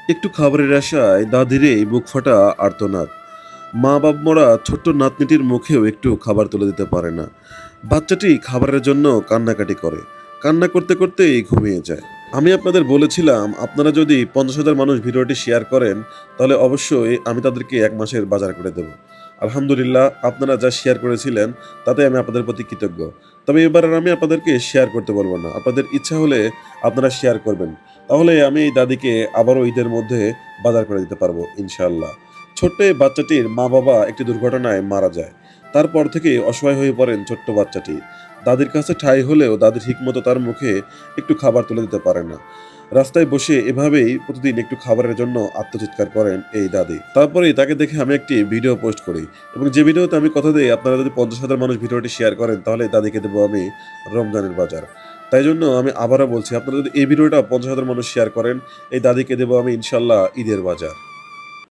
একটু খাবারের আশায় দাদির এই বুক ফাটা আর্তনাদ। মা বাপ মরা ছোট্ট নাতনিটির মুখেও একটু খাবার তুলে দিতে পারে না। বাচ্চাটি খাবারের জন্য কান্নাকাটি করে। কান্না করতে করতেই ঘুমিয়ে যায়। আমি আপনাদের বলেছিলাম আপনারা যদি ৫০,০০০ মানুষ ভিডিওটি শেয়ার করেন তাহলে অবশ্যই আমি তাদেরকে ১ মাসের বাজার করে দেব। আলহামদুলিল্লাহ আপনারা যা শেয়ার করেছিলেন তাতে আমি আপনাদের প্রতি কৃতজ্ঞ। তবে এবার আর আমি আপনাদেরকে শেয়ার করতে বলব না। আপনাদের ইচ্ছা হলে আপনারা শেয়ার করবেন। তাহলে আমি এই দাদিকে আবারও ঈদের মধ্যে বাজার করে দিতে পারবো ইনশাআল্লাহ। ছোট্ট এই বাচ্চাটির মা-বাবা একটি দুর্ঘটনায় মারা যায়। তারপর থেকেই অসহায় হয়ে পড়েন ছোট্ট বাচ্চাটি। দাদির কাছে ঠাঁই হলেও দাদি ঠিকমতো তার মুখে একটু খাবার তুলে দিতে পারে না। রাস্তায় বসে এভাবেই প্রতিদিন একটু খাবারের জন্য আর্তচিৎকার করেন এই দাদি। তারপরেই তাকে দেখে আমি একটি ভিডিও পোস্ট করি এবং যে ভিডিওতে আমি কথা দেই আপনারা যদি ৫০,০০০ মানুষ ভিডিওটি শেয়ার করেন তাহলে এই দাদিকে দেবো আমি রমজানের বাজার। তাই জন্য আমি আবারও বলছি আপনারা যদি এই ভিডিওটা ৫০,০০০ মানুষ শেয়ার করেন এই দাদিকে দেবো আমি ইনশাআল্লাহ ঈদের বাজার।